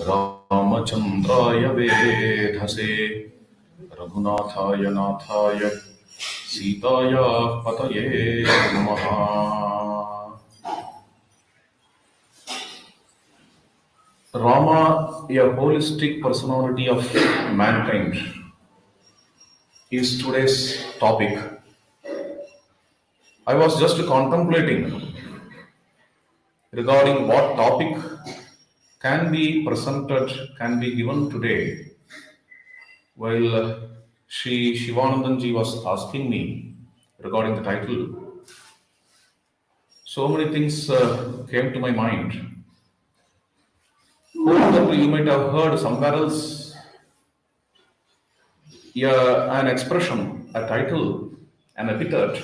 रामचन्द्राय वेधसे रघुनाथाय नाथाय सीतायाः पतये नमः। Rama, a holistic personality of mankind, is today's topic. I was just contemplating regarding what topic can be presented, can be given today, while Shri Shivanandanji was asking me regarding the title. So many things came to my mind. Probably you might have heard somewhere else an expression, a title, an epithet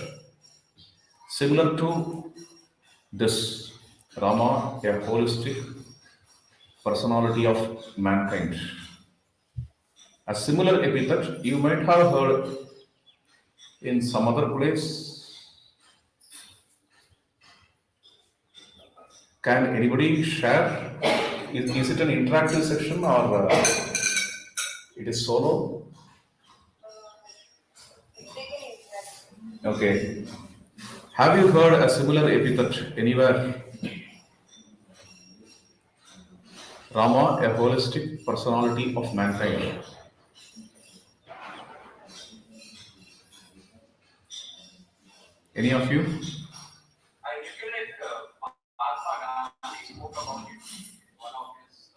similar to this Rama, a holistic personality of mankind. A similar epithet you might have heard in some other place. Can anybody share? Is it an interactive section or it is solo? Okay. Have you heard a similar epithet anywhere? Rama, a holistic personality of mankind. Any of you? I recollect Mahatma Gandhi spoke about it in one of his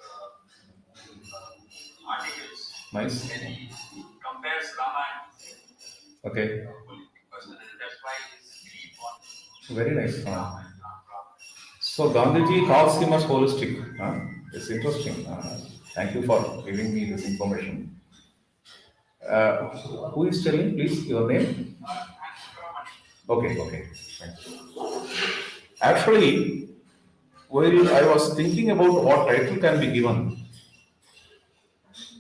articles. Nice. When he compares Rama and Okay. political personality. That's why his belief on Very nice. Rama and Rama. So Gandhiji calls him as holistic. It's interesting. Thank you for giving me this information. Who is telling, please, your name? Okay. Thank you. Actually, while I was thinking about what title can be given,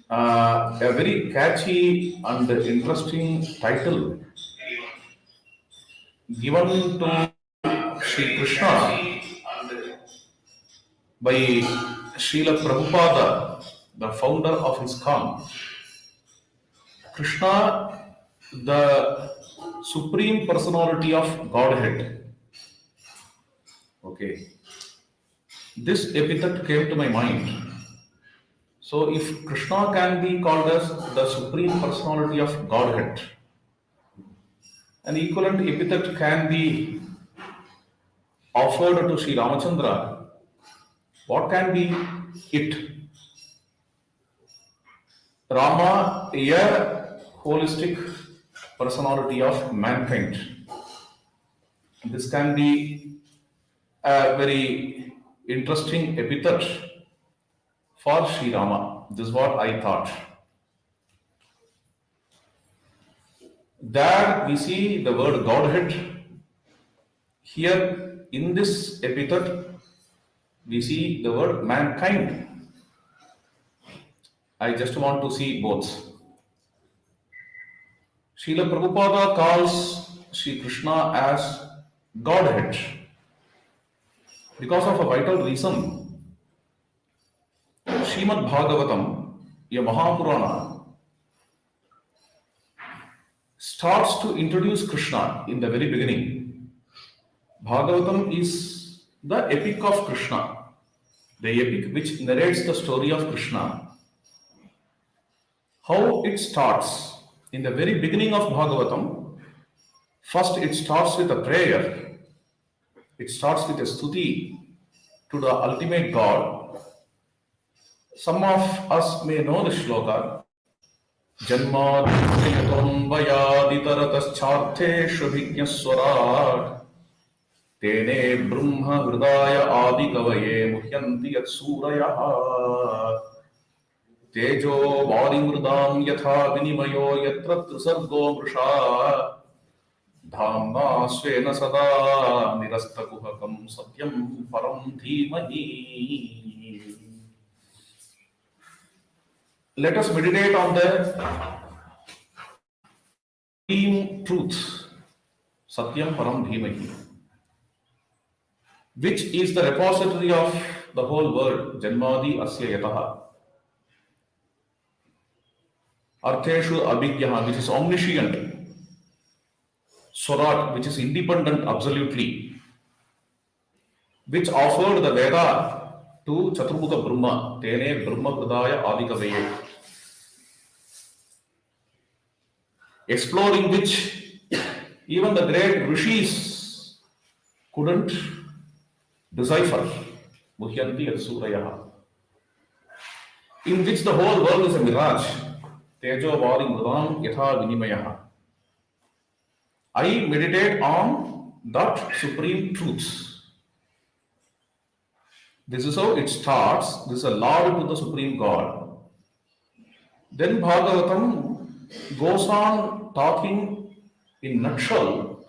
a very catchy and interesting title given to Sri Krishna by Srila Prabhupada, the founder of ISKCON. Krishna, the supreme personality of Godhead. Okay. This epithet came to my mind. So, if Krishna can be called as the supreme personality of Godhead, an equivalent epithet can be offered to Sri Ramachandra. What can be it? Rama, a holistic personality of mankind. This can be a very interesting epithet for Sri Rama. This is what I thought. There we see the word Godhead. Here in this epithet, we see the word mankind. I just want to see both. Srila Prabhupada calls Sri Krishna as Godhead because of a vital reason. Srimad Bhagavatam, a Mahapurana, starts to introduce Krishna in the very beginning. Bhagavatam is the epic of Krishna, the epic which narrates the story of Krishna. How it starts in the very beginning of Bhagavatam, first it starts with a prayer. It starts with a stuti to the ultimate God. Some of us may know the shloka. Janmadhyam vayaditarataschaर्थेषु vignaswarat tene brahma hridaya adi kavaye muhyanti yat surayah tejo varimrudam yatha vinimayo yatra trisargo mrisha dhamma svena sada nirastakuhakam satyam param dhimahi. Let us meditate on the supreme truth, Satyam Param Dhimahi, which is the repository of the whole world, Janmadi Asya Yataha, Artheshu Abhigyaha, which is omniscient, Swarat, which is independent absolutely, which offered the Veda to Chaturmukha Brahma, Tene Brahma Pradaya Adikaveye, exploring which even the great rishis couldn't decipher, Muhyanti et Surayaha, in which the whole world is a mirage, Tejo Vari Mridam Yatha Vinimayaha. I meditate on that supreme truth. This is how it starts. This is a laud to the Supreme God. Then Bhagavatam goes on talking in nutshell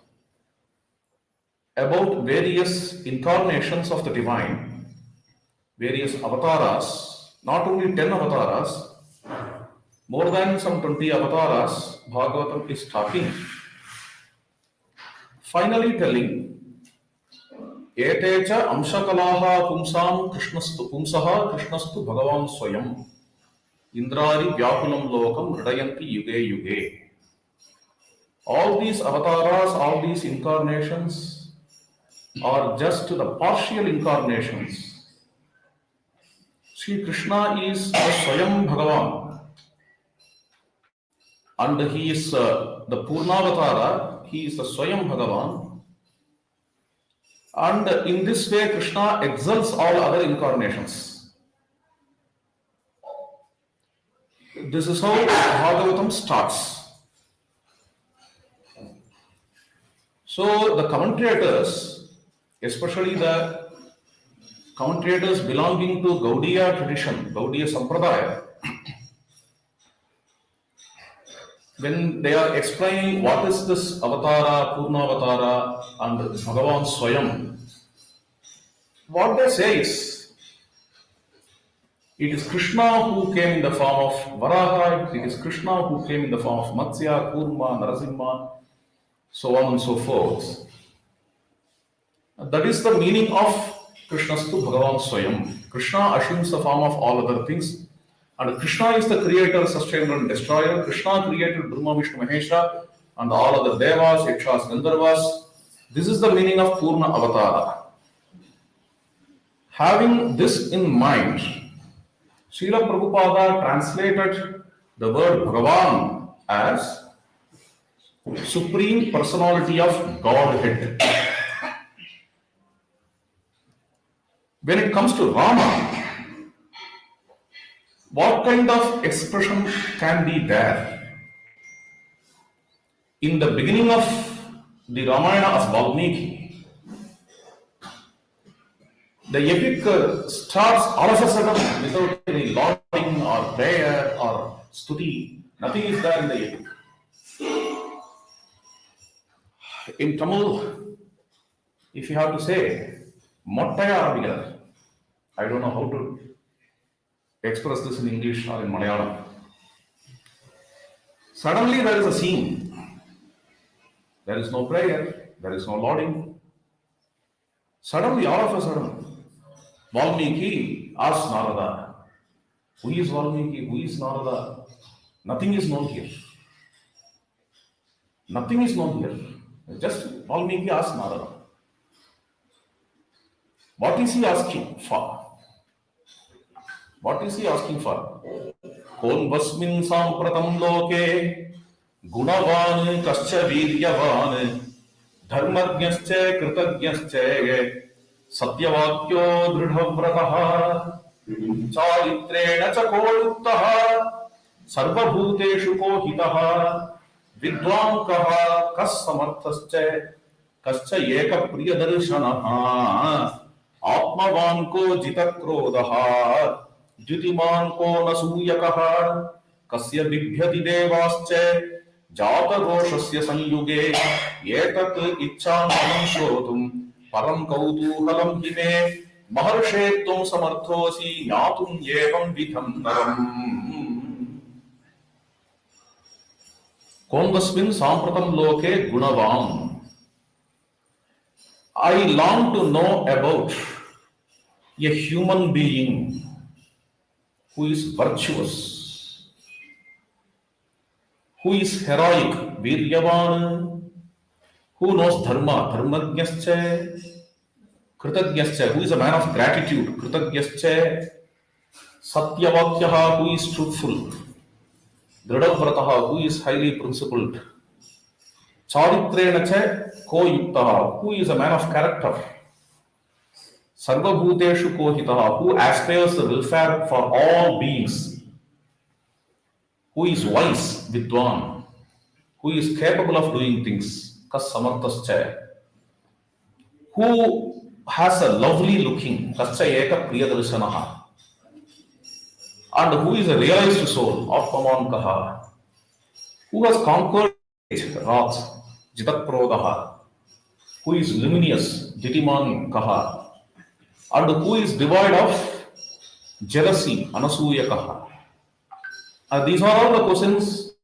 about various incarnations of the divine, various avatars, not only 10 avatars, more than some 20 avatars, Bhagavatam is talking. Finally telling, Etecha amshakalaha pumsam krishnastu bhagavan swayam indrari vyakulam lokam hridayanti yuge yuge. All these avatars, all these incarnations are just the partial incarnations. Sri Krishna is the Swayam Bhagavan and he is the Purnavatara, he is the Swayam Bhagavan. And in this way, Krishna excels all other incarnations. This is how Bhagavatam starts. So the commentators, especially the commentators belonging to Gaudiya tradition, Gaudiya Sampradaya, when they are explaining what is this Avatara, Purnavatara and Bhagavan Swayam, what they say is, it is Krishna who came in the form of Varaha, it is Krishna who came in the form of Matsya, Kurma, Narasimha, so on and so forth. That is the meaning of Krishnastu Bhagavan Swayam. Krishna assumes the form of all other things. And Krishna is the creator, sustainer and destroyer. Krishna created Brahma, Vishnu, Mahesha and all other Devas, Yakshas, Gandharvas. This is the meaning of Purna Avatara. Having this in mind, Srila Prabhupada translated the word Bhagavan as Supreme Personality of Godhead. When it comes to Rama, what kind of expression can be there? In the beginning of the Ramayana of Valmiki, the epic starts all of a sudden without any lauding or prayer or stuti. Nothing is there in the epic. In Tamil, if you have to say, Mottaya Arabigar, I don't know how to express this in English or in Malayalam. Suddenly there is a scene. There is no prayer, there is no lauding. Suddenly, all of a sudden, Valmiki asks Narada, who is Valmiki, who is Narada? Nothing is known here. Nothing is known here. Just Valmiki asks Narada. What is he asking for? What is he asking for? Konvasmin sampratam loke gunavan kascha viryavan dharmajnascha kritajnascha satyavakyo dridhavratah charitrena cha koluktah sarvabhuteshu kohitah vidvankah kas samarthascha kascha eka priyadarshanah आत्मवान को जित क्रोधः द्युतिमान को न सूयकः कस्य बिभ्यति देवाश्च जात रोषस्य संयुगे एतत् इच्छामहं श्रोतुं परं कौतूहलं हि मे महर्षे त्वं समर्थोऽसि ज्ञातुं एवं विधं नरम् कोन्वस्मिन् साम्प्रतं लोके गुणवान् I long to know about A human being who is virtuous, who is heroic, Viryavan, who knows dharma, dharmajnascha, kritajnascha, who is a man of gratitude, kritajnascha, satyavakyaha, who is truthful, dridhavrataha, who is highly principled, charitrenacha, ko-yuktaha, who is a man of character, sarvabhuteshu kohitaha, who aspires the welfare for all beings, who is wise, vidwan, who is capable of doing things, kas samartascha, who has a lovely looking, kascha eka priyadarshanaha, and who is a realized soul, atmamankaha, who has conquered wrath, jitakprodaha, who is luminous, jitimankaha, and who is devoid of jealousy, anasuyakaha. These are all the questions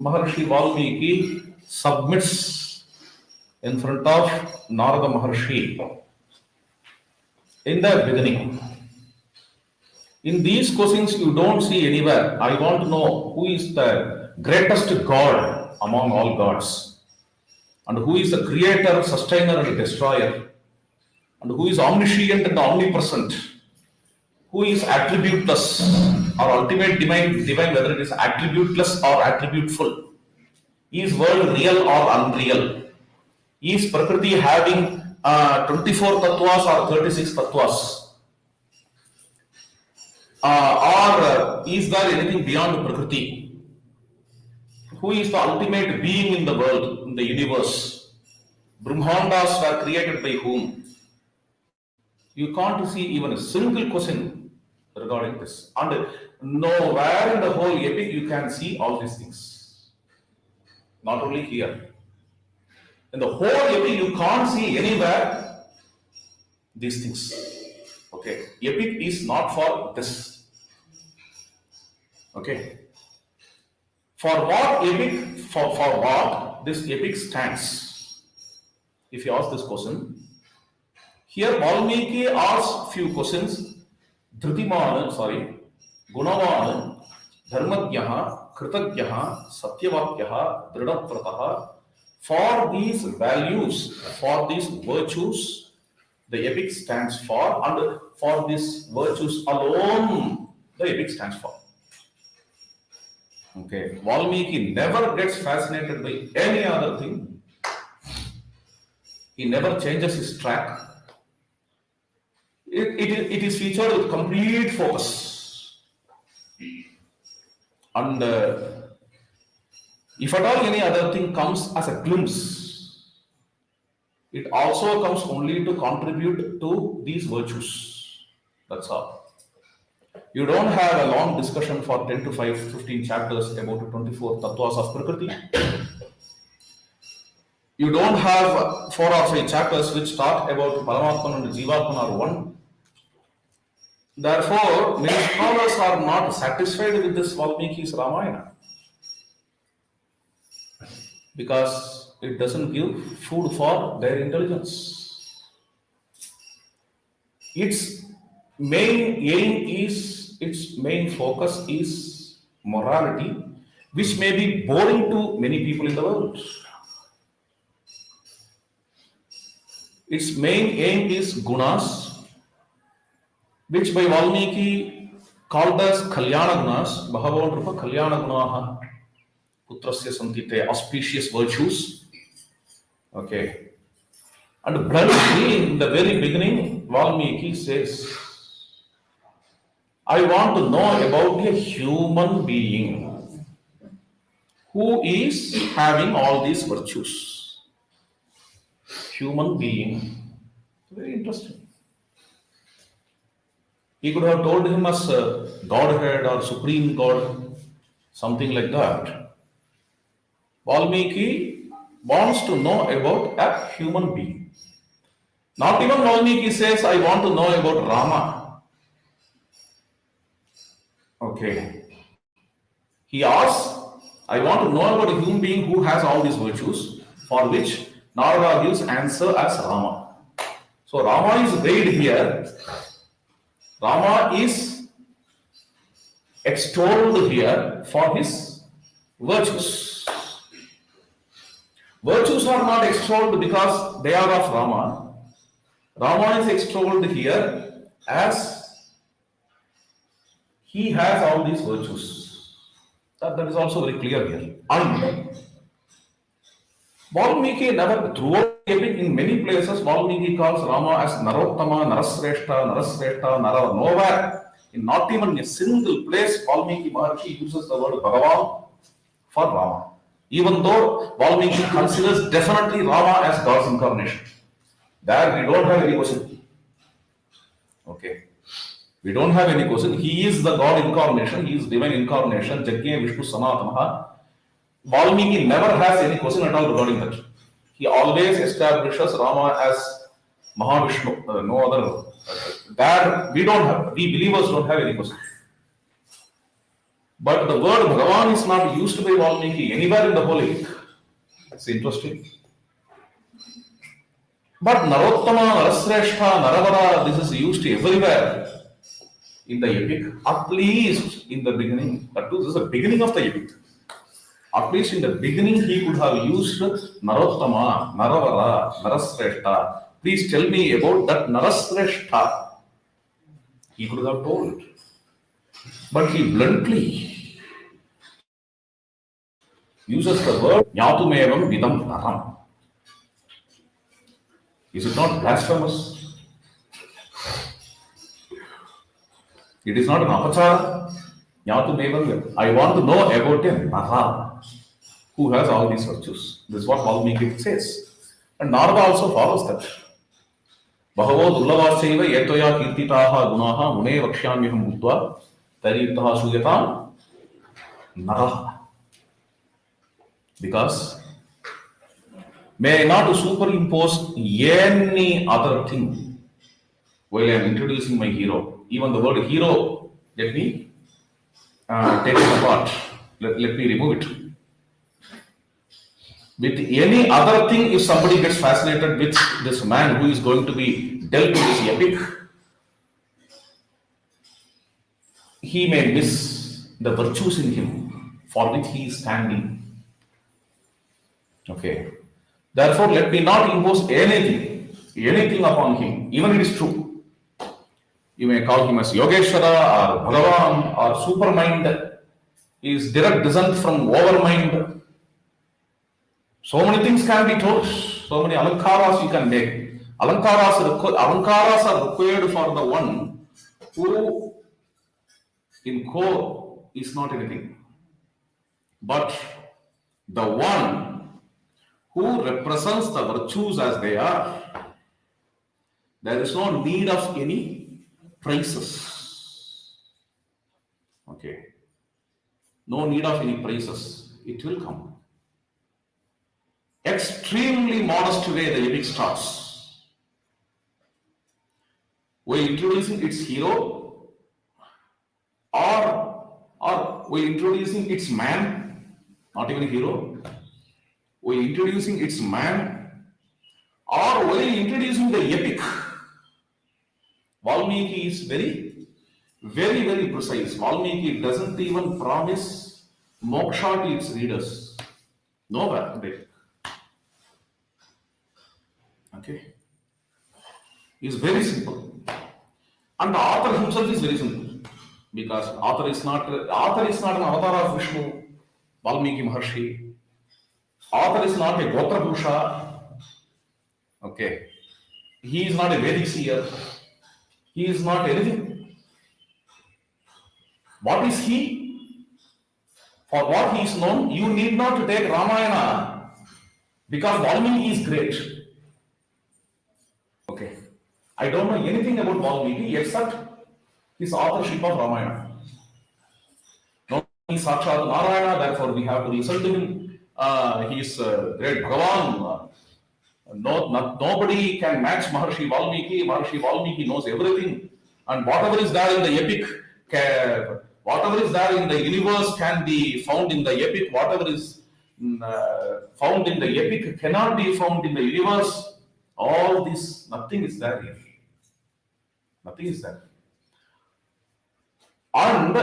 Maharshi Valmiki submits in front of Narada Maharshi in the beginning. In these questions, you don't see anywhere. I want to know who is the greatest God among all gods, and who is the creator, sustainer, and destroyer, and who is omniscient and omnipresent, who is attributeless or ultimate divine, whether it is attributeless or attributeful. Is world real or unreal? Is Prakriti having 24 tattvas or 36 tattvas? Or is there anything beyond Prakriti? Who is the ultimate being in the world, in the universe? Brahmandas were created by whom? You can't see even a single question regarding this. And nowhere in the whole epic you can see all these things. Not only here. In the whole epic you can't see anywhere these things. Okay. Epic is not for this. Okay. For what epic, for what this epic stands? If you ask this question, here Valmiki asks few questions. Dhrutimana, Gunavan, Dharmajnaha, Kritajnaha, Satyavakyaha, Dridhavrataha. For these values, for these virtues, the epic stands for, and for these virtues alone, the epic stands for. Okay, Valmiki never gets fascinated by any other thing. He never changes his track. It is featured with complete focus. And if at all any other thing comes as a glimpse, it also comes only to contribute to these virtues. That's all. You don't have a long discussion for 10 to 15 chapters about the 24 tattvas of Prakriti. You don't have 4 or 5 chapters which talk about Paramatman and Jivatman are one. Therefore, many scholars are not satisfied with this Valmiki's Ramayana because it doesn't give food for their intelligence. Its main aim is, its main focus is morality, which may be boring to many people in the world. Its main aim is gunas, which by Valmiki called as Kalyana gunas, Bhagavan Rupa Kalyana gunaha, Putrasya Santite, auspicious virtues. Okay. And bluntly, in the very beginning, Valmiki says, I want to know about a human being who is having all these virtues. Human being. Very interesting. He could have told him as Godhead or Supreme God, something like that. Valmiki wants to know about a human being. Not even Valmiki says, I want to know about Rama. Okay. He asks, I want to know about a human being who has all these virtues, for which Narada gives answer as Rama. So Rama is weighed here Rama is extolled here for his virtues. Virtues are not extolled because they are of Rama. Rama is extolled here as he has all these virtues. That is also very clear here. And Valmiki never, throughout the epic, in many places, Valmiki calls Rama as Narottama, Narasreshta, Narasreshta, Nara. Nowhere, in not even a single place, Valmiki Maharshi uses the word Bhagavan for Rama. Even though Valmiki considers definitely Rama as God's incarnation. There we don't have any question. Okay. We don't have any question. He is the God incarnation, he is divine incarnation, Jagya Vishnu Sanatanaha. Valmiki never has any question at all regarding that. He always establishes Rama as Mahavishnu, no other. That we don't have, we believers don't have any question. But the word Bhagavan is not used by Valmiki anywhere in the whole epic. It's interesting. But Narottama, Narasreshta, Naravara, this is used everywhere in the epic, at least in the beginning. But this is the beginning of the epic. At least in the beginning, he could have used Narottama, Naravara, Narasreshta. Please tell me about that Narasreshta. He could have told. But he bluntly uses the word Nyatumevam Vidam Naram. Is it not blasphemous? It is not an apachara. Nyatumevam. I want to know about a Nara who has all these virtues. This is what Valmiki says. And Narada also follows that. Bahavo Dullavasaiva Yetoya Kirtitaha Gunaha Mune Vakshyamyaham Bhutva Taritaha Suyata Naraha. Because may I not superimpose any other thing while I am introducing my hero. Even the word hero, let me take it apart. Let me remove it. With any other thing, if somebody gets fascinated with this man who is going to be dealt with this epic, he may miss the virtues in him for which he is standing. Okay. Therefore, let me not impose anything upon him, even it is true. You may call him as Yogeshwara or Bhagavan or Supermind. He is direct descent from Overmind. So many things can be told. So many alankaras you can make. Alankaras are required for the one who in core is not anything. But the one who represents the virtues as they are, there is no need of any praises. Okay. No need of any praises. It will come. Extremely modest way the epic starts. We're introducing its hero, or we're introducing its man, not even hero. We're introducing its man, or we're introducing the epic. Valmiki is very, very, very precise. Valmiki doesn't even promise moksha to its readers. Nowhere. Okay. It's very simple. And the author himself is very simple. Because author is not an avatar of Vishnu, Valmiki Maharshi. Author is not a Gotra Bhusha. Okay. He is not a Vedic seer. He is not anything. What is he? For what he is known, you need not to take Ramayana because Valmiki is great. Okay. I don't know anything about Valmiki except his authorship of Ramayana. No, he is Sakshat Narayana, therefore we have to listen to him. He is great Bhagavan. Nobody can match Maharshi Valmiki. Maharshi Valmiki knows everything. And whatever is there in the epic, whatever is there in the universe can be found in the epic. Whatever is found in the epic cannot be found in the universe. All this, nothing is there here. Nothing is there. And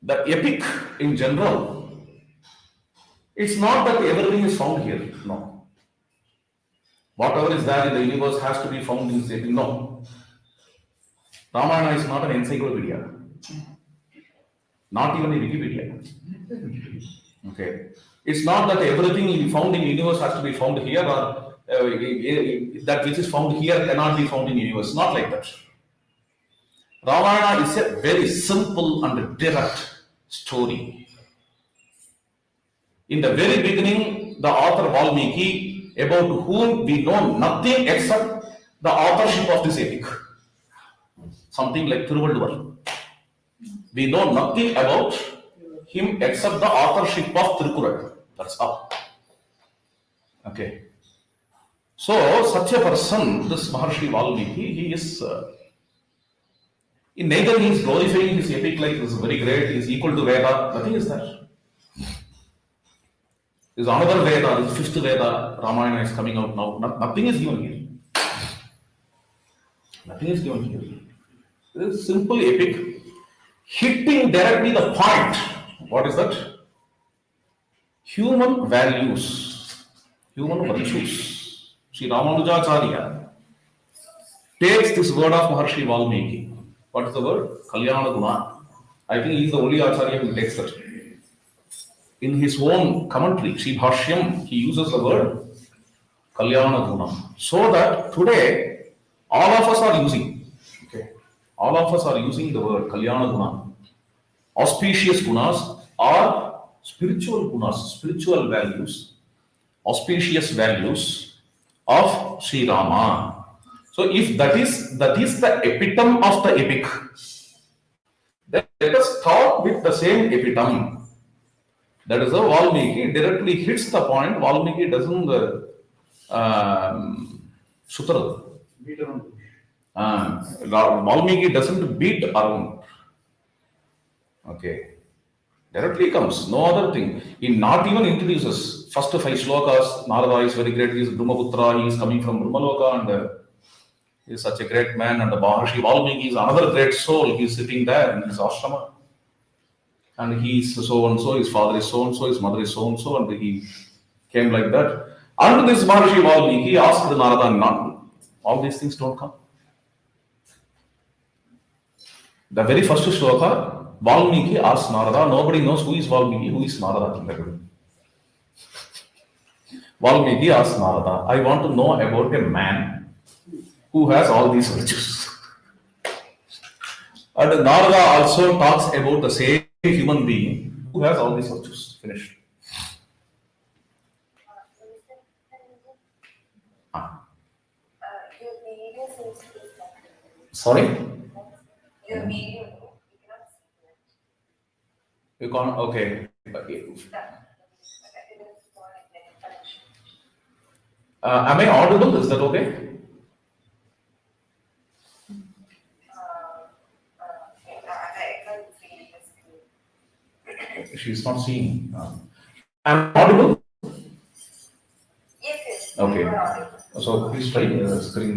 the epic in general, it's not that everything is found here. No. Whatever is there in the universe has to be found in this epic. No. Ramayana is not an encyclopedia, not even a Wikipedia. Okay. It's not that everything found in universe has to be found here, or that which is found here cannot be found in universe. Not like that. Ramayana is a very simple and direct story. In the very beginning, the author Valmiki, about whom we know nothing except the authorship of this epic. Something like Thiruvalluvar. We know nothing about him except the authorship of Tirukkural. That's all. Okay. So, such a person, this Maharshi Valmiki, he is, in neither he is glorifying his epic like this is very great, he is equal to Veda, nothing is there. There's another Veda, the fifth Veda, Ramayana is coming out now. Nothing is given here. Nothing is given here. This is simple epic, hitting directly the point. What is that? Human values, human virtues. Sri Ramanujacharya takes this word of Maharshi Valmiki. What is the word? Kalyana Guna. I think he is the only Acharya who takes that. In his own commentary, Sri Bhashyam, he uses the word Kalyana Guna. So that today, all of us are using, okay, all of us are using the word Kalyana Guna. Auspicious gunas are spiritual gunas, spiritual values, auspicious values of Sri Rama. So if that is the epitome of the epic, then let us start with the same epitome. That is, the Valmiki directly hits the point. Valmiki doesn't sutra. Valmiki doesn't beat around. Okay. Directly comes, no other thing. He not even introduces first 5 slokas. Narada is very great. He is Brahmaputra. He is coming from Brahmaloka and he is such a great man. And the Maharshi Valmiki is another great soul. He is sitting there in his ashrama. And he is so and so, his father is so and so, his mother is so and so, and he came like that. And this Maharshi Valmiki asked Narada, not all these things don't come. The very first shloka, Valmiki asked Narada, nobody knows who is Valmiki, who is Narada. Valmiki asked Narada, I want to know about a man who has all these virtues. And Narada also talks about the same human being who has all these virtues. Finished. Your video seems to be stuck. Sorry? Your video, you cannot see it. You can't, okay. Stuck. It is more like a connection. Am I audible? Is that okay? I can't see the screen. She's not seeing. Am I audible? Yes. Okay. You are audible. So please try the screen.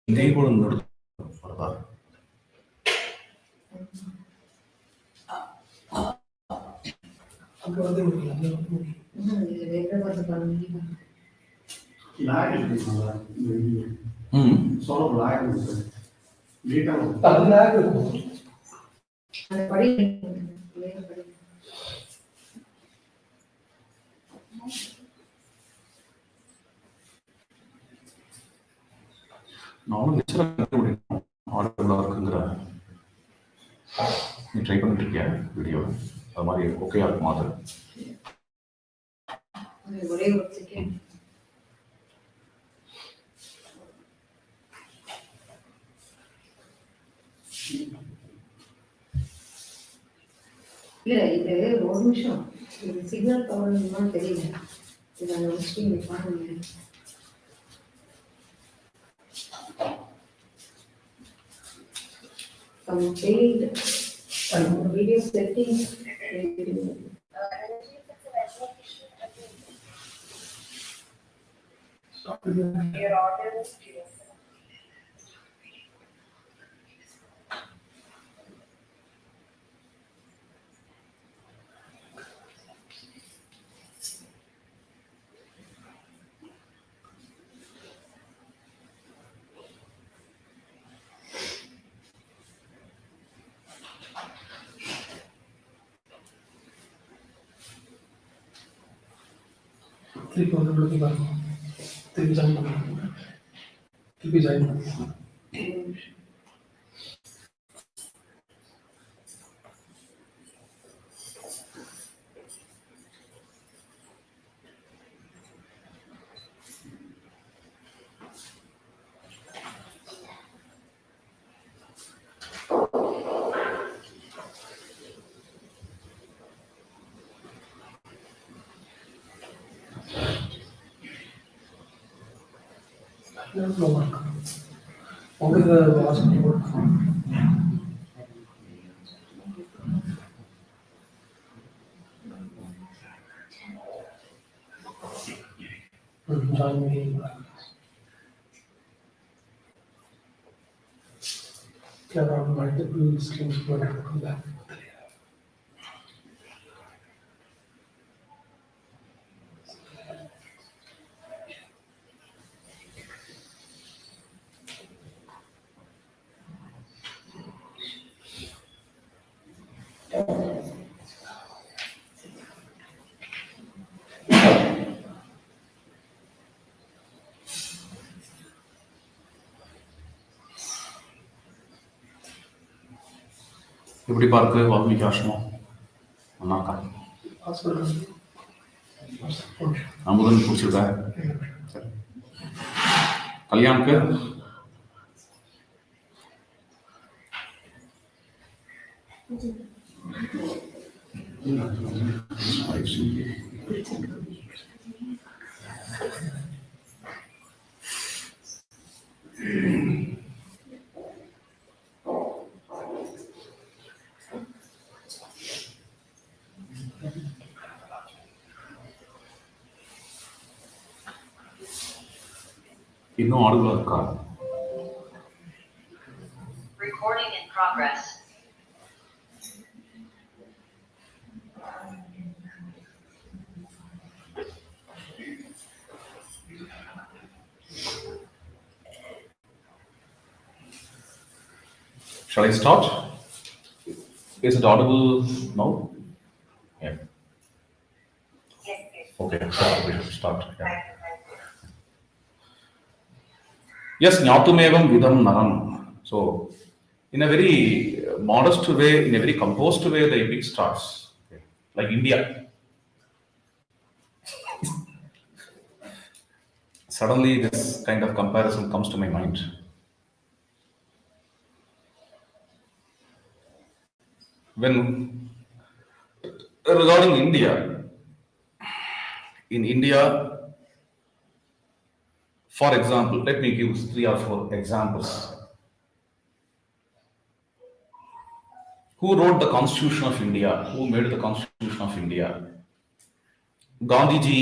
They go to Solo black. நானும் ஆடிபிளாக இருக்குங்கிற நீ try பண்ணிட்டு இருக்கியா video அது மாதிரி ஓகேயா இருக்குமா அது ஒரே ஒரு செகண்ட். இல்ல இது ஒரு நிமிஷம், இது சிக்னல் ப்ராப்ளம்லாம் தெரியல. இதை வச்சுட்டு நீங்க பாருங்க. Some failed video settings. Your order is clear. திருப்பி வந்து விழுந்து பாருங்க. திருப்பி ஜாயின் பண்ணுங்க. திருப்பி ஜாயின் பண்ணுங்க. உங்களுக்கு வாசனை கொடுக்கும். ஜாயின் பண்ணிங்களா? கேமரா மல்டிபிள் ஸ்க்ரீன்ஸ் போட்டுருக்குல்ல. எப்படி பார்க்கு வால்மீகி ஆசிரமம்? நல்லா இருக்கா? அமுதன் பிடிச்சிருக்கா? சரி. கல்யாணுக்கு இன்னும் ஆடுகளா இருக்கா? Recording in progress. Shall I start? Is it audible now? Yeah. Yes, yes. Okay, so we should start. Yeah. Thank you. Yes, Nyatumevam Vidam Naram. So, in a very modest way, in a very composed way, the epic starts. Okay. Like India. Suddenly, this kind of comparison comes to my mind. When regarding India, in India, for example, let me give 3 or 4 examples. Who wrote the Constitution of India? Who made the Constitution of India? Gandhiji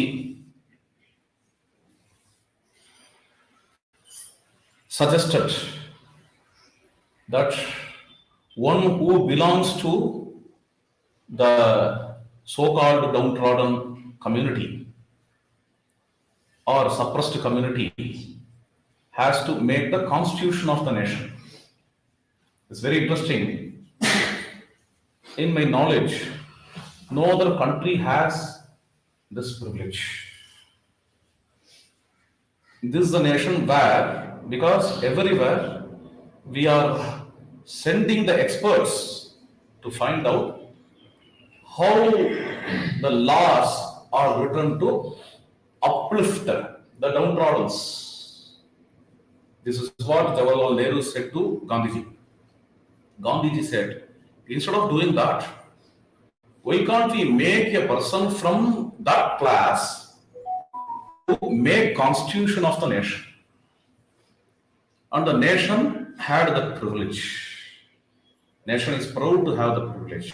suggested that one who belongs to the so-called downtrodden community or suppressed community has to make the constitution of the nation. It's very interesting. In my knowledge, no other country has this privilege. This is a nation where, because everywhere we are sending the experts to find out how the laws are written to uplift the downtrodden. This is what Jawaharlal Nehru said to Gandhiji. Gandhiji said, instead of doing that, why can't we make a person from that class to make constitution of the nation? And the nation had that privilege. Nation is proud to have the privilege.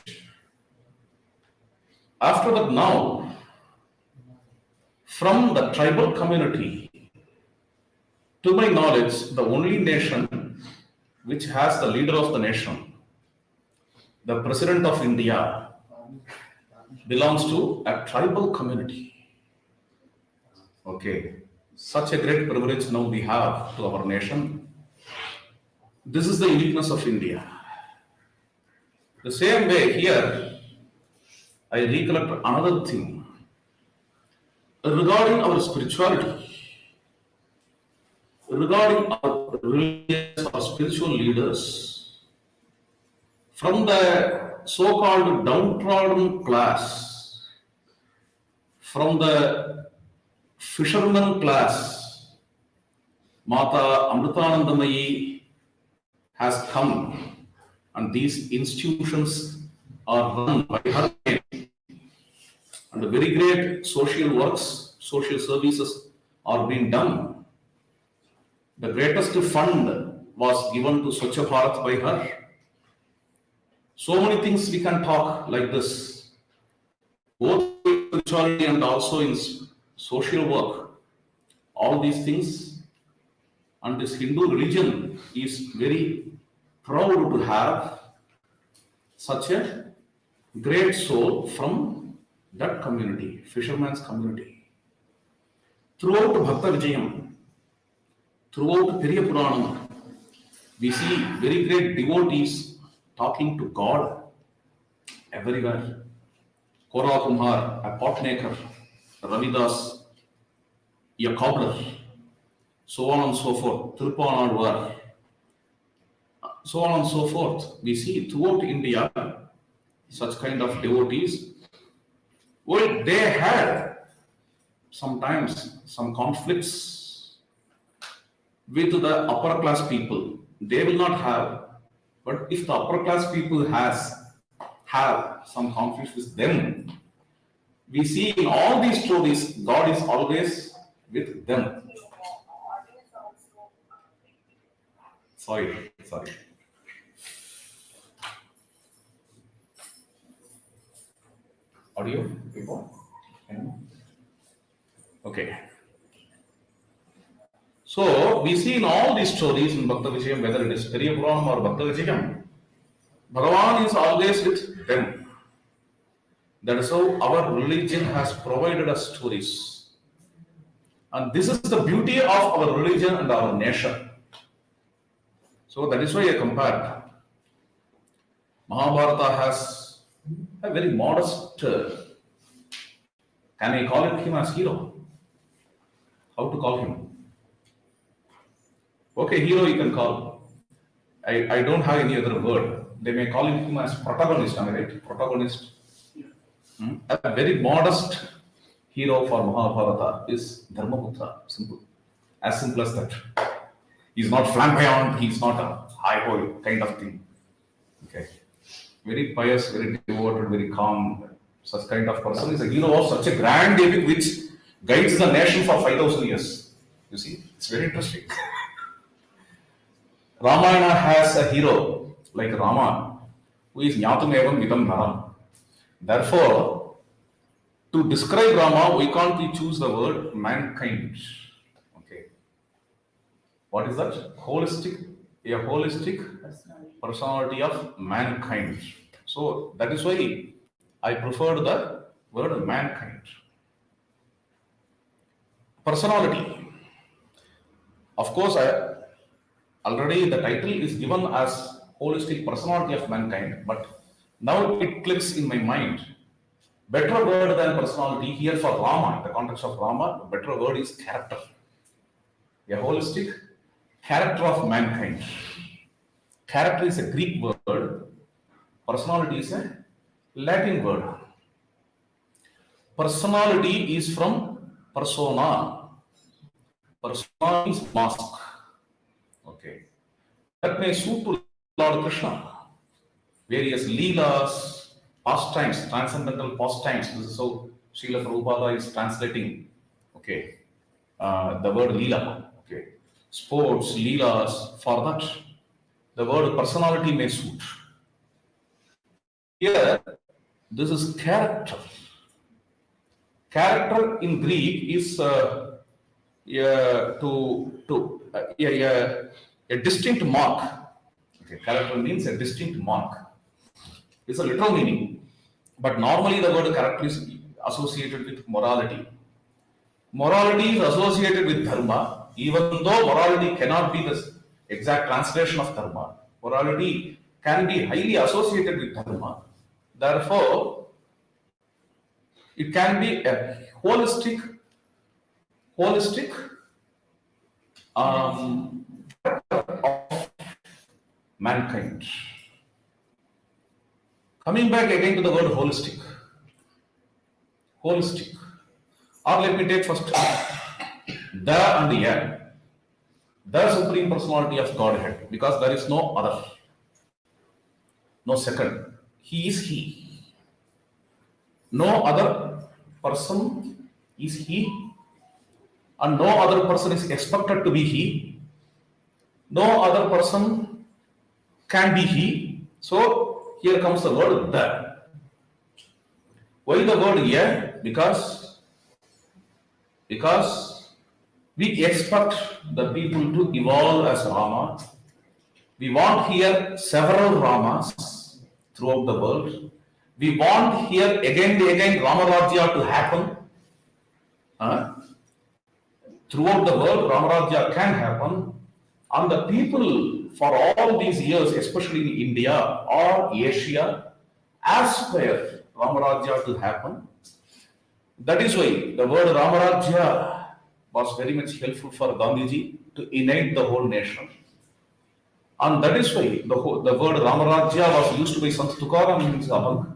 After that, now, from the tribal community, to my knowledge, the only nation which has the leader of the nation, the President of India, belongs to a tribal community. Okay, such a great privilege now we have to our nation. This is the uniqueness of India. The same way here, I recollect another thing regarding our spirituality, regarding our religious or spiritual leaders, from the so-called downtrodden class, from the fisherman class, Mata Amritanandamayi has come, and these institutions are run by her name. And very great social works, social services are being done. The greatest fund was given to Swachh Bharat by her. So many things we can talk like this, both in spirituality and also in social work. All these things, and this Hindu religion is very proud to have such a great soul from that community, fisherman's community. Throughout Bhakta Vijayam, throughout Periya Puranam, we see very great devotees talking to God everywhere. Kora Kumar, a potmaker, Ravidas, a cobbler, so on and so forth, Tirupanadvar, so on and so forth. We see throughout India such kind of devotees. Well, they had sometimes some conflicts with the upper class people. They will not have, but if the upper class people have some conflicts with them, we see in all these stories, God is always with them. Sorry. Audio? People? Okay. So we see in all these stories in Bhakta Vijayam, whether it is Periya Puranam or Bhakta Vijayam, Bhagavan is always with them. That is how our religion has provided us stories. And this is the beauty of our religion and our nation. So that is why I compared. Mahabharata has a very modest, can I call him as hero? How to call him? Okay, hero you can call. I don't have any other word. They may call him as protagonist, am I right? Protagonist. A very modest hero for Mahabharata is Dharmaputra. Simple. As simple as that. He's not flamboyant, he's not a high-ho kind of thing. Okay. Very pious, very devoted, very calm. Such kind of person is a hero of such a grand epic which guides the nation for 5,000 years. You see, it's very interesting. Ramayana has a hero like Rama, who is Nyatum Evam Vidam Naram. Therefore, to describe Rama, why can't we choose the word mankind? Okay. What is that? A holistic personality of mankind. So that is why I prefer the word mankind. Personality. Of course, already the title is given as holistic personality of mankind, but now it clicks in my mind. Better word than personality here for Rama, in the context of Rama, the better word is character. A holistic character of mankind. Character is a Greek word, personality is a Latin word. Personality is from persona. Persona means mask. Okay. That may suit to Lord Krishna. Various leelas, pastimes, transcendental pastimes. This is how Srila Prabhupada is translating. Okay. The word leela. Okay. Sports, leelas, for that, the word personality may suit. Here, this is character. Character in Greek is a distinct mark. Okay, character means a distinct mark. It's a literal meaning, but normally the word character is associated with morality. Morality is associated with dharma, even though morality cannot be the exact translation of dharma. Morality can be highly associated with dharma. Therefore, it can be a holistic of mankind. Coming back again to the word holistic. Holistic. Or let me take first the and the ya. The Supreme Personality of Godhead, because there is no other, no second. He is He. No other person is He, and no other person is expected to be He. No other person can be He. So here comes the word the. Why the word yeah? Because we expect the people to evolve as Rama. We want here several Ramas throughout the world. We want here again and again Rama Rajya to happen. Throughout the world, Rama Rajya can happen. And the people for all these years, especially in India or Asia, aspire Rama Rajya to happen. That is why the word Rama Rajya was very much helpful for Gandhiji to unite the whole nation. And that is why the word Ramarajya was used by Sant Tukaram in his Abhang.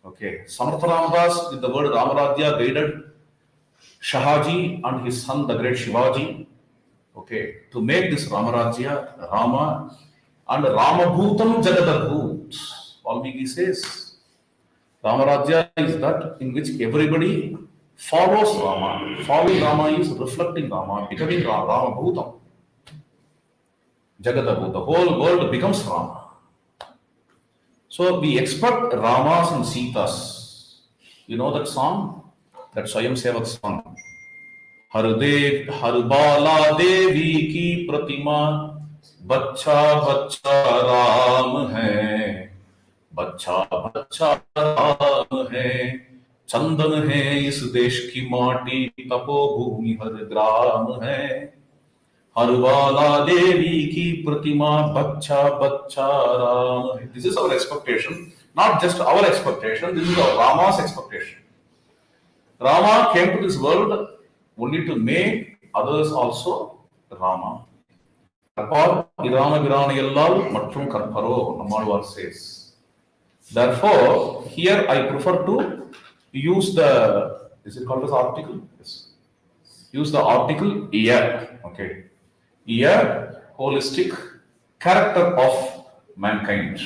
Okay. Samartha Ramadas with the word Ramarajya guided Shahaji and his son, the great Shivaji, okay, to make this Ramarajya, Rama, and Ramabhutam Jagadabhut. Valmiki says, Ramarajya is that in which everybody follows Rama. Following Rama is reflecting Rama, becoming Ramabhutam. Jagadabhu, the whole world becomes Rama. So we expect Ramas and Sitas. You know that song? That Swayam Sevak song. Harbala Devi ki pratima, Bacha Bacha Ram hai, Bacha Bacha Ram hai, Chandan hai is desh ki maati, Tapo bhumi har gram hai. Harbala Devi ki pratima, Bacha Bacha Ram. This is our expectation, not just our expectation, this is Rama's expectation. Rama came to this world only to make others also Rama. Says. Therefore, here I prefer to use the, is it called as article? Yes. Use the article year. Okay. Year, holistic, character of mankind.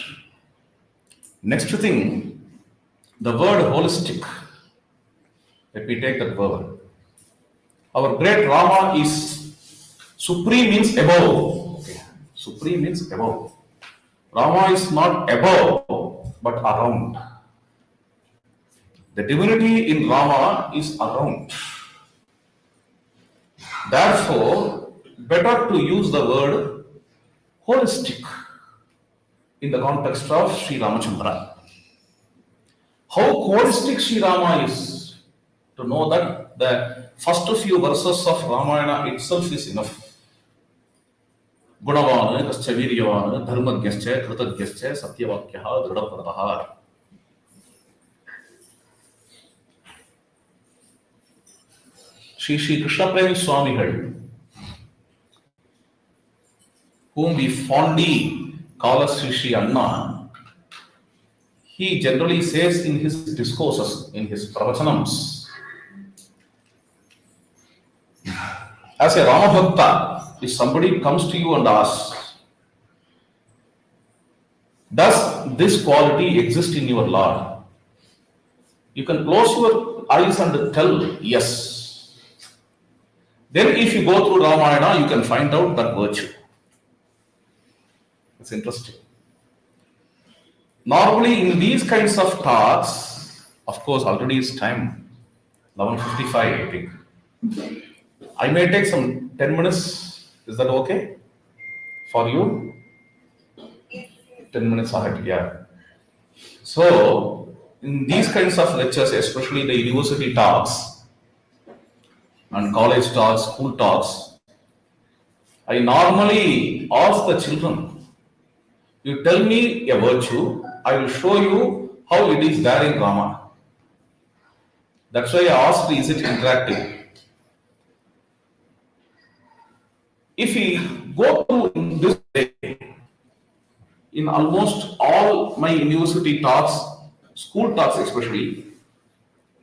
Next thing, the word holistic. Let me take that word. Our great Rama is supreme means above. Okay. Supreme means above. Rama is not above but around. The divinity in Rama is around. Therefore, better to use the word holistic in the context of Sri Ramachandra. How holistic Sri Rama is, to know that the first few verses of Ramayana itself is enough. Gunavana, Kascha Viryavana, Dharmagyascha, Kritadgyascha, Satyavakyaha, Dridapratah. Sri Krishna Premi Swamigal, whom we fondly call as Sri Anna, he generally says in his discourses, in his pravachanams, As a Rama Bhakta, if somebody comes to you and asks, does this quality exist in your Lord? You can close your eyes and tell yes. Then, if you go through Ramayana, you can find out that virtue. It's interesting. Normally, in these kinds of talks, of course, already it's time 11:55, I think. I may take some 10 minutes. Is that okay for you? 10 minutes ahead, yeah. So, in these kinds of lectures, especially the university talks and college talks, school talks, I normally ask the children, you tell me a virtue, I will show you how it is there in Rama. That's why I asked, is it interactive? If we go through in this way, in almost all my university talks, school talks especially,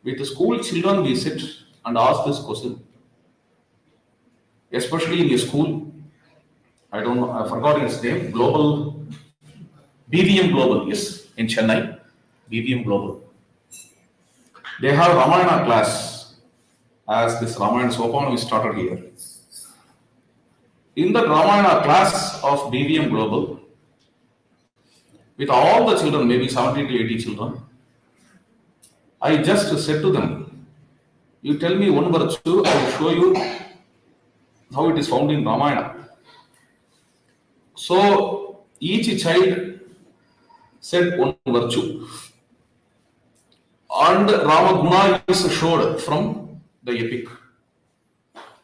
with the school children we sit and ask this question, especially in a school, I don't know, I forgot its name, Global, BVM Global, yes, in Chennai, BVM Global. They have Ramayana class, as this Ramayana Sopan we started here. In the Ramayana class of BVM Global, with all the children, maybe 70 to 80 children, I just said to them, you tell me one virtue, I will show you how it is found in Ramayana. So each child said one virtue. And Rama Guna is showed from the epic.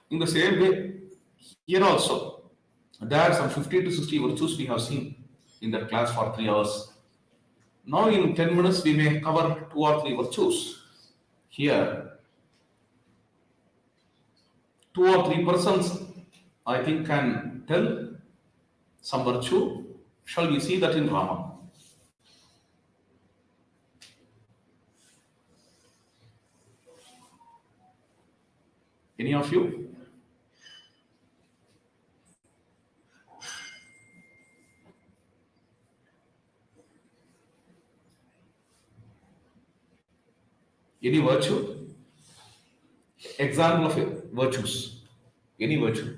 In the same way, here also, there are some 50 to 60 virtues we have seen in that class for 3 hours. Now in 10 minutes, we may cover 2 or 3 virtues. Here, 2 or 3 persons, I think, can tell some virtue. Shall we see that in Rama? Any of you? Any virtue? Example of virtues. Any virtue?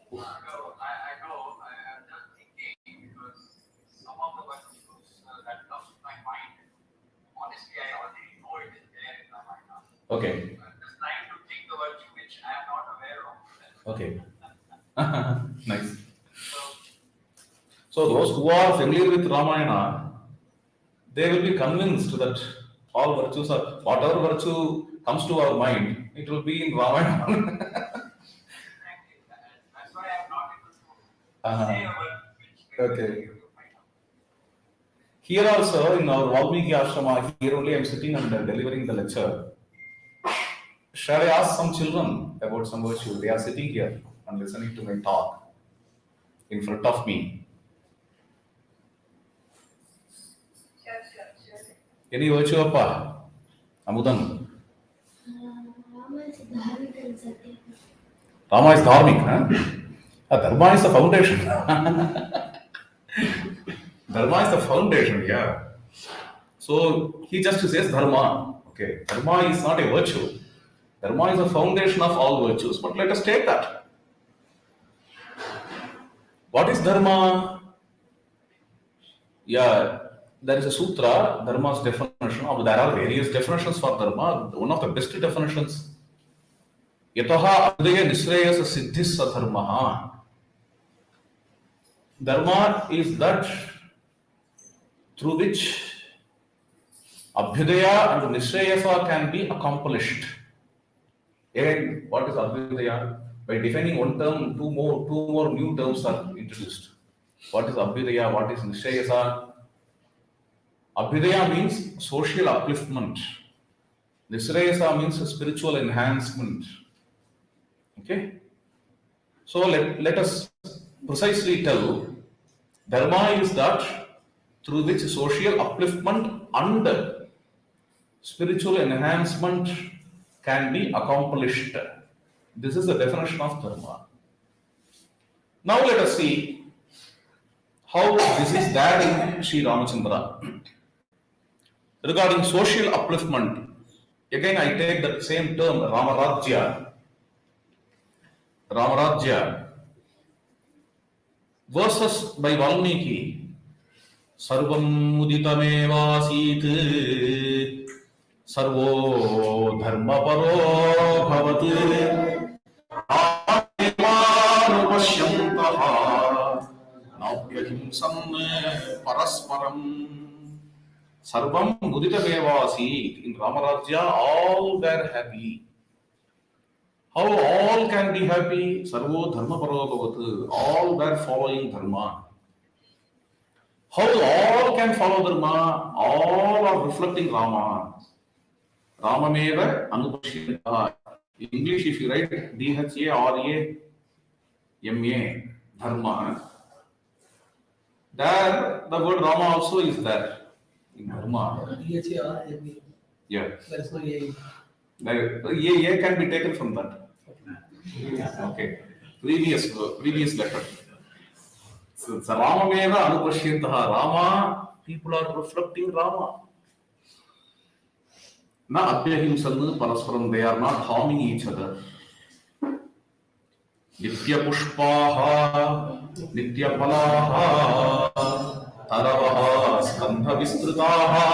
I know, I'm just thinking because some of the virtues that comes to my mind, honestly, I already know it is there in my mind now. Okay. I'm just trying to think the virtue which I am not aware of. Okay. Nice. So, So those who are familiar with Ramayana, they will be convinced that all virtues are, whatever virtue comes to our mind, it will be in Ramayana. exactly, that's why I'm not able to say a word which Okay. you find out. Here also in our Valmiki Ashrama, here only I am sitting and delivering the lecture. Shall I ask some children about some virtue? They are sitting here and listening to my talk in front of me. Sure. Any virtue, Appa? Amudam. Rama is dharmic and satya. Rama is dharmic, huh? Dharma is the foundation. Dharma is the foundation, yeah. So he just says dharma. Okay, dharma is not a virtue. Dharma is the foundation of all virtues, but let us take that. What is dharma? Yeah, there is a sutra, dharma's definition, or there are various definitions for dharma. One of the best definitions, yataha adaya nisreyasa siddhis sadharmaha. Dharma is that through which abhyudaya and nisreyasa can be accomplished. Again, what is abhyudaya? By defining one term, two more new terms are introduced. What is abhyudaya? What is nisreyasa? Abhyudaya means social upliftment. Nisreyasa means spiritual enhancement. Okay? So let us precisely tell, dharma is that through which social upliftment and spiritual enhancement can be accomplished. This is the definition of dharma. Now let us see how this is there in Sri Ramachandra. Regarding social upliftment, again I take the same term Ramarajya. Ramarajya verses by Valmiki. Sarvam muditamevasit sarvo dharmaparo bhavatu Pasyantaha Navyahimsam Parasparam Sarvam Muditamevasit. In Ramarajya, all were happy. How all can be happy? Sarvo Dharma Parabhavatu. All were following Dharma. How all can follow Dharma? All are reflecting Rama. Ramameva Anupashita. In English, if you write DHARAMA, Dharma, there the word Rama also is there in Dharma. DHARMA. Yeah. There is no A. A can be taken from that. Okay. Previous letter. So Ramameva Anupashyantaha. Rama, people are reflecting Rama. Na Abhyahimsan Parasparam, they are not harming each other. Nitya Pushpaha, Nitya Palaha, Taravaha, Skandha Vistrutaha,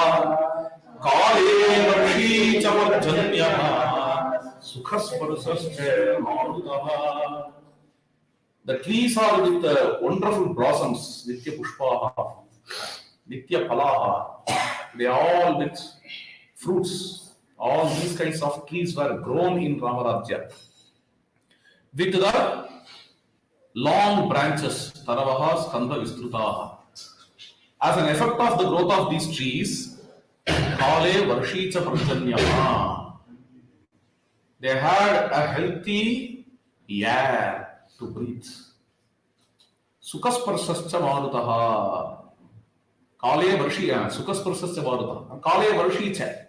Kale Varshi Chavarjanyaha, Sukhasparasascha Marutaha. The trees are with wonderful blossoms, Nitya Pushpaha, Nitya Palaha. They are all with fruits. All these kinds of trees were grown in Ramarajya. With the long branches, Taravaha, Skandha Vistrutaha. As an effect of the growth of these trees, Kale Varshicha Parjanyaha. They had a healthy air to breathe. Sukasparsascha Marutaha. Kale Varshicha, Sukasparsascha Marutaha. Kale Varshicha.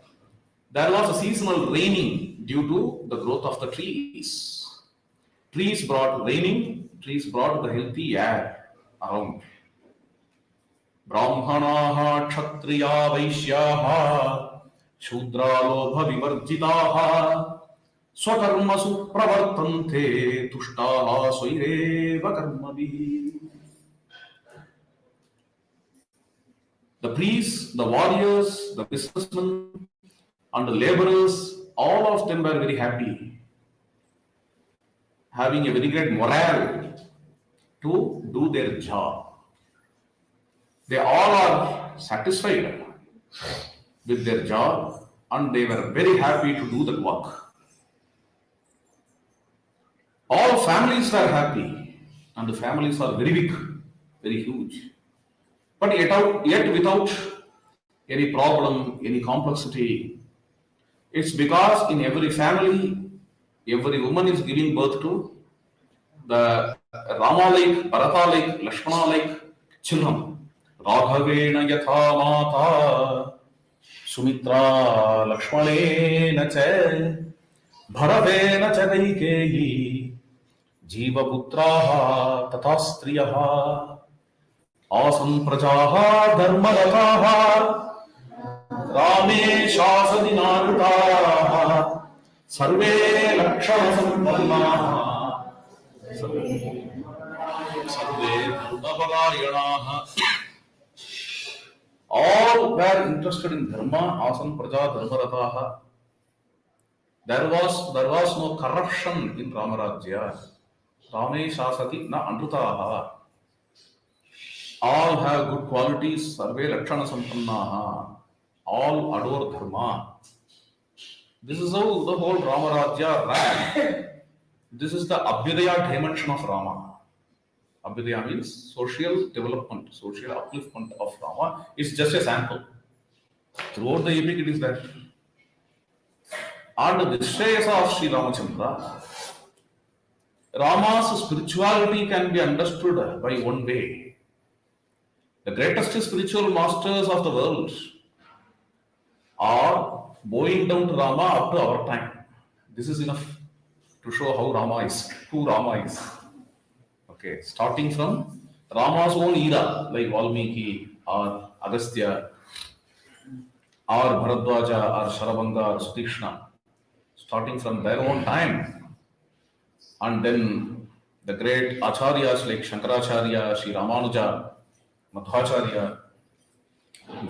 There was a seasonal raining due to the growth of the trees. Trees brought raining, trees brought the healthy air around. Brahmanaha, Kshatriya, Vaishyaha, Shudra, Lobha, Vivarjitaha, Swakarmasu pravartante, Tushtaha, Swaireva karmavi. The priests, the warriors, the businessmen, and the laborers, all of them were very happy, having a very great morale to do their job. They all are satisfied with their job and they were very happy to do that work. All families were happy and the families are very big, very huge. But yet without any problem, any complexity. It's because in every family, every woman is giving birth to the Rama-like, Bharata-like, Lakshmana-like children. Raghavena yatha mata, Sumitra Lakshmanena cha, Bharatena cha Kaikeyi, Jiva putraha tata striyaha, Asan prajaha dharmarataha, Rame shasadi narutaha, Sarve lakshana sampannaha, Sarve dharmapagayanaha. All were interested in dharma, asan praja dharmarataha. There was no corruption in Ramarajya. Rame shasati na anrutaha. All have good qualities, sarve lakshana sampannaha. All adore dharma. This is how the whole Ramarajya ran. This is the Abhyudaya dimension of Rama. Abhyudaya means social development, social upliftment of Rama. It's just a sample. Throughout the epic it is there. And the Shreyasa of Sri Ramachandra, Rama's spirituality can be understood by one way. The greatest spiritual masters of the world are bowing down to Rama up to our time. This is enough to show how Rama is, who Rama is. Okay, starting from Rama's own era, like Valmiki or Agastya or Bharadwaja or Sharabanga or Sutishna, starting from their own time, and then the great acharyas like Shankaracharya, Sri Ramanuja, Madhvacharya,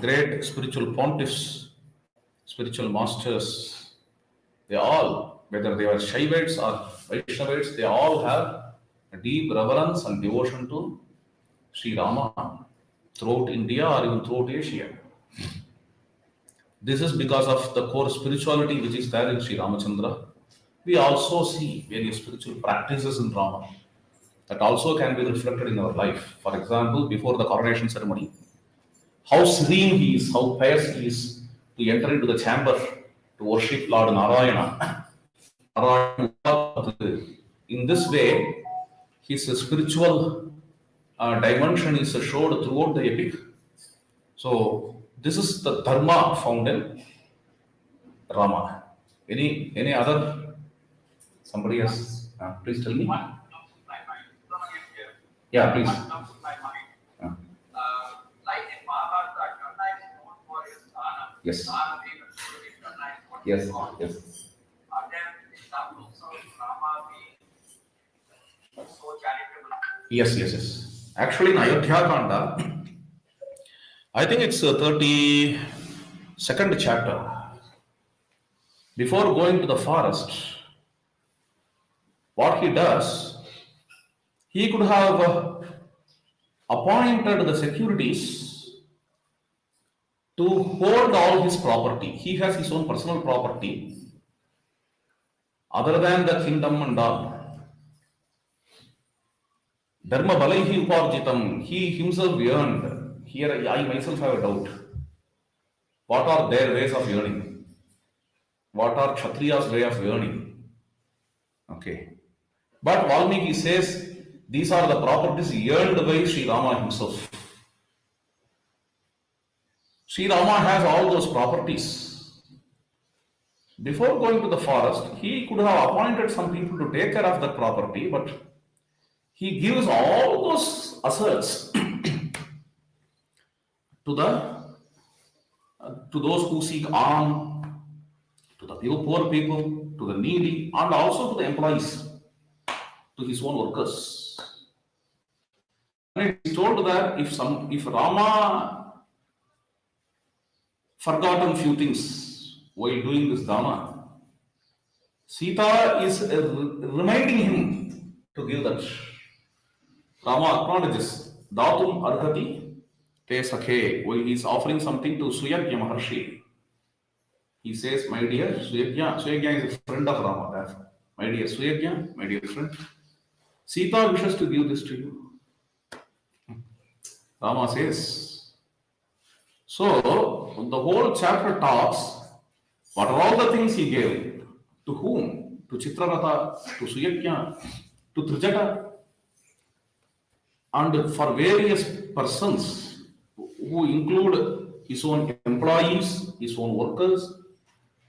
great spiritual pontiffs, spiritual masters, they all, whether they are Shaivites or Vaishnavites, they all have a deep reverence and devotion to Sri Rama throughout India or even throughout Asia. This is because of the core spirituality which is there in Sri Ramachandra. We also see various spiritual practices in Rama that also can be reflected in our life. For example, before the coronation ceremony, how serene he is, how pious he is to enter into the chamber to worship Lord Narayana. In this way, his spiritual dimension is showed throughout the epic. So this is the dharma found in Rama. Any other? Somebody else? Please tell me. One comes to my mind. Come again here. Yeah, please. One comes to my mind. Yeah. Like in Mahabharata, Karna is known for his dana. Yes. Dana being a story, Karna is what Yes. is called. Yes. Are there examples of Rama being so charitable? Yes. Actually, in Ayodhya Kanda, I think it's 32nd chapter. Before going to the forest, what he does, he could have appointed the securities to hold all his property. He has his own personal property other than the kingdom and all. Dharma balaihi uparjitam, he himself earned. Here I myself have a doubt. What are their ways of earning? What are Kshatriya's way of earning? Okay. But Valmiki says these are the properties earned by Sri Rama himself. Sri Rama has all those properties. Before going to the forest, he could have appointed some people to take care of that property, but he gives all those assets to those who seek alms, to the poor people, to the needy, and also to the employees, to his own workers. And it is told that if Rama forgotten few things while doing this dana, Sita is reminding him to give that. Rama acknowledges, Datum Arhati Te Sakhe, while he is offering something to Suyagya Maharshi. He says, my dear Suyagya is a friend of Rama, therefore. My dear Suyagya, my dear friend, Sita wishes to give this to you. Rama says. So, the whole chapter talks, what are all the things he gave? To whom? To Chitraratha, to Suyagya, to Trijata, and for various persons who include his own employees, his own workers,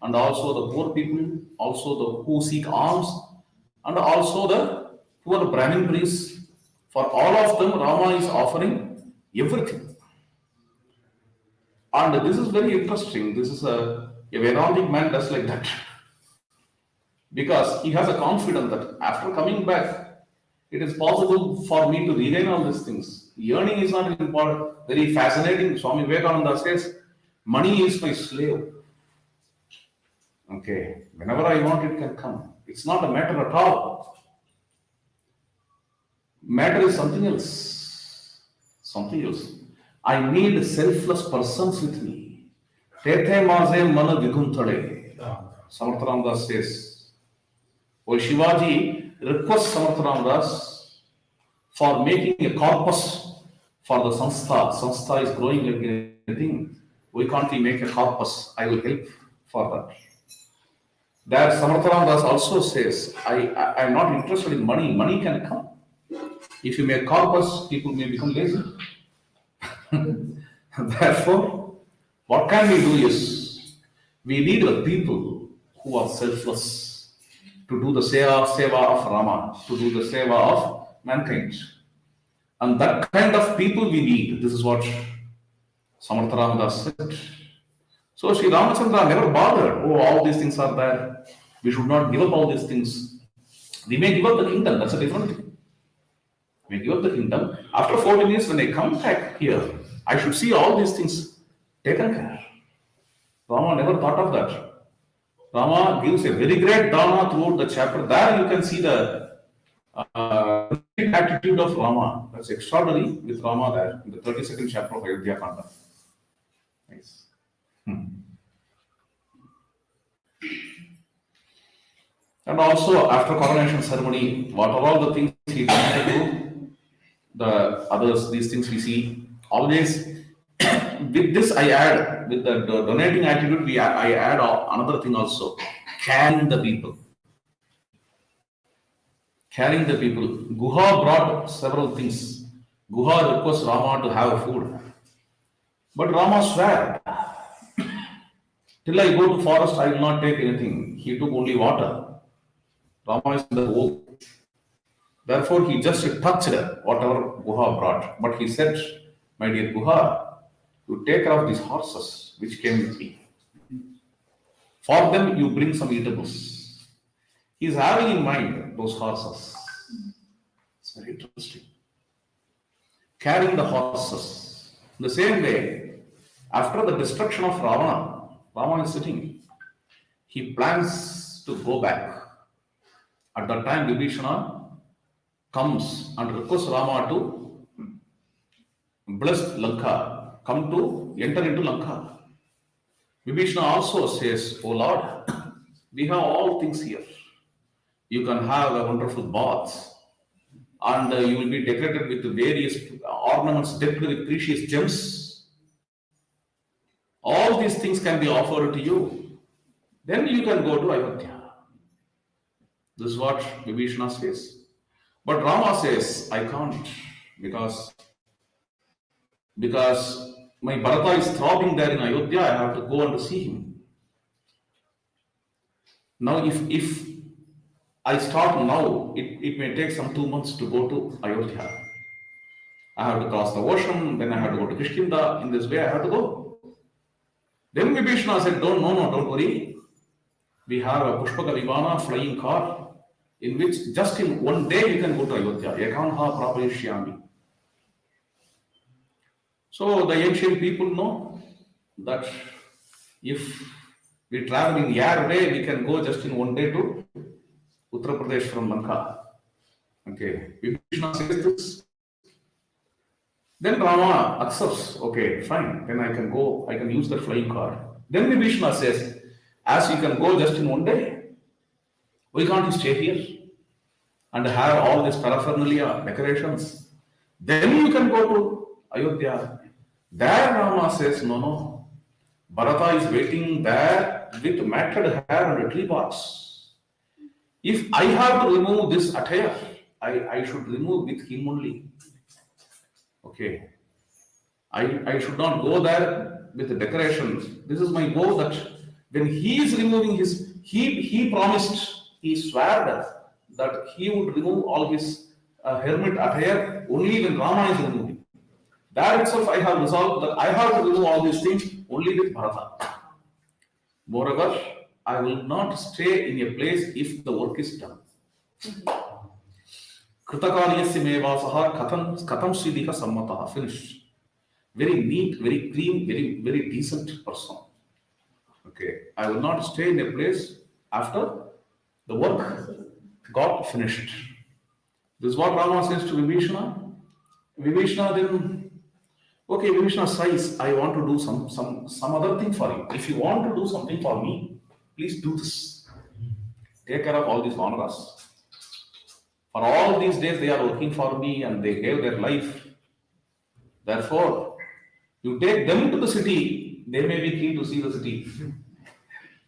and also the poor people, also the who seek alms, and also the poor Brahmin priests. For all of them, Rama is offering everything. And this is very interesting. This is a Vedantic man does like that. Because he has a confidence that after coming back, it is possible for me to regain all these things. Earning is not important. Very fascinating. Swami Vivekananda says, money is my slave. Okay, whenever I want, it can come. It's not a matter at all. Matter is something else. Something else. I need selfless persons with me. Tethe maze mana viguntale. Samartha Ramdas says. Or Shivaji requests Samartha Ramdas for making a corpus for the sanstha. Sanstha is growing like anything. Why can't we make a corpus? I will help for that. There Samartha Ramdas also says, I am not interested in money. Money can come. If you make corpus, people may become lazy. Therefore, what can we do is we need a people who are selfless to do the seva of Rama, to do the seva of mankind. And that kind of people we need. This is what Samartha Ramadas said. So Sri Ramachandra never bothered. Oh, all these things are there. We should not give up all these things. We may give up the kingdom. That's a different thing. We give up the kingdom. After 40 years, when I come back here, I should see all these things taken care. Rama never thought of that. Rama gives a very great dana throughout the chapter. There you can see the attitude of Rama. That's extraordinary with Rama there in the 32nd chapter of Ayodhya Kanda. Nice. And also after coronation ceremony, what are all the things he wanted to do? The others, these things we see always. With this, I add with the donating attitude. I add another thing also: carrying the people. Carrying the people. Guha brought several things. Guha requests Rama to have food, but Rama swore, "Till I go to forest, I will not take anything." He took only water. Rama is in the oak. Therefore, he just touched whatever Guha brought. But he said, "My dear Guha, you take care of these horses which came with me. For them, you bring some eatables." He is having in mind those horses. It's very interesting. Carrying the horses. In the same way, after the destruction of Ravana, Rama is sitting. He plans to go back. At that time, Vibhishana comes and requests Rama to bless Lanka, come to enter into Lanka. Vibhishana also says, "Oh Lord, we have all things here. You can have a wonderful bath, and you will be decorated with various ornaments decked with precious gems. All these things can be offered to you. Then you can go to Ayodhya." This is what Vibhishana says. But Rama says, "I can't because my Bharata is throbbing there in Ayodhya. I have to go and see him. Now, if I start now, it may take some 2 months to go to Ayodhya. I have to cross the ocean, then I have to go to Kishkinda. In this way, I have to go." Then Vibhishana said, "No, don't worry. We have a Pushpaka Vimana flying car in which just in 1 day you can go to Ayodhya. Ekanha prapayishyami." So the ancient people know that if we travel in air way, we can go just in 1 day to Uttar Pradesh from Lanka. Okay, Vibhishana says this. Then Rama accepts. Okay, fine. Then I can go. I can use that flying car. Then Vibhishana says, "As you can go just in 1 day, why can't you stay here and have all this paraphernalia, decorations? Then you can go to Ayodhya." There Rama says, "No. Bharata is waiting there with matted hair and tree barks. If I have to remove this attire, I should remove with him only. Okay. I should not go there with the decorations. This is my goal that when he is removing his, he promised, he swore that he would remove all his hermit attire only when Rama is removing. There itself I have resolved that I have to remove all these things only with Bharata. Moreover, I will not stay in a place if the work is done." Kritakaryasya mevasaha katam siddhika sammataha. Finished. Very neat, very clean, very decent person. Okay, I will not stay in a place after the work got finished. This is what Rama says to Vibhishana. Vibhishana then, okay, Vibhishana says, "I want to do some other thing for you. If you want to do something for me, please do this. Take care of all these Vanaras. For all these days they are working for me and they gave their life. Therefore, you take them to the city, they may be keen to see the city.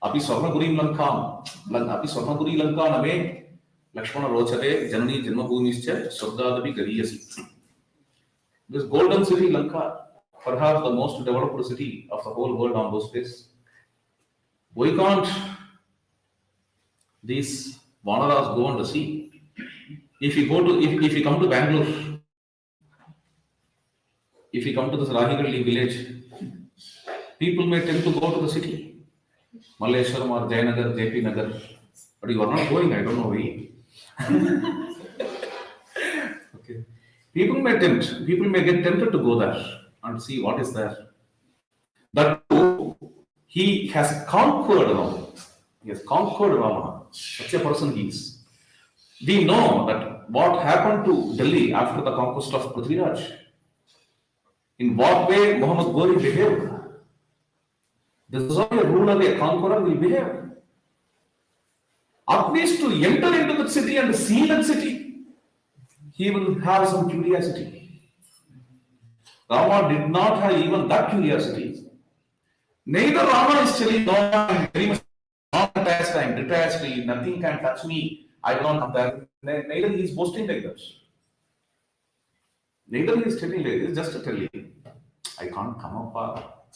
Api Swarnagurim Lankam, Api Swarnaguri Lanka Name, Lakshmana Rochate, Janani Janmabhumischa, Swargadabi Gariyasi." This golden city Lanka, perhaps the most developed city of the whole world on those days. Why can't these Vanaras go on the sea? If you come to Bangalore, if you come to this Rahigalli village, people may tend to go to the city, Malleshwaram or Jayanagar, JP Nagar, but you are not going. I don't know why. Okay. People may get tempted to go there and see what is there. But he has conquered Rama. He has conquered Rama. Such a person he is. We know that what happened to Delhi after the conquest of Prithviraj. In what way Muhammad Ghori behaved. This is how a ruler, a conqueror will behave. At least to enter into the city and see that city, he will have some curiosity. Rama did not have even that curiosity. Neither Rama is telling, no, I'm very much not attached, I'm detached, nothing can touch me, I will not come there. Neither he is boasting like that. Neither he is telling like this, just telling, I can't come up.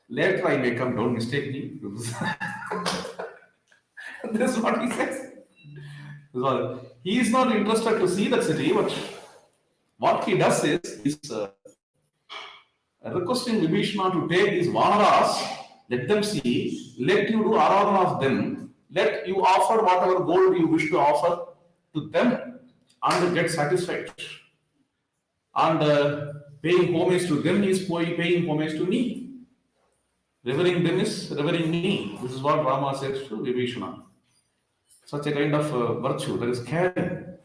Later I may come, don't mistake me. This is what he says. He is not interested to see that city, but what he does is he's requesting Vibhishana to take these Vanaras, let them see, let you do aradhana of them, let you offer whatever gold you wish to offer to them and get satisfied. And paying homage to them is paying homage to me. Revering them is revering me. This is what Rama says to Vibhishana. Such a kind of virtue, there is caring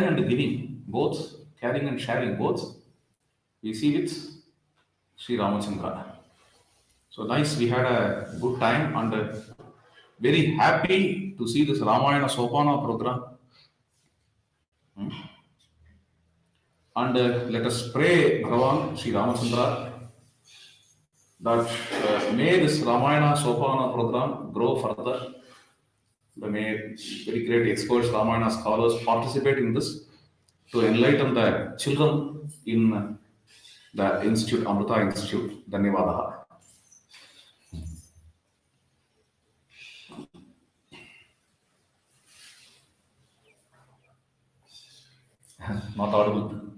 and giving, both, caring and sharing, both. We see with Sri Ramachandra. So nice, we had a good time and very happy to see this Ramayana Sopana program. And let us pray Bhagavan Sri Ramachandra that may this Ramayana Sopana program grow further. May very great experts, Ramayana scholars participate in this to enlighten the children in the Institute, Amrita Institute. Dhanyavadaha. Not audible.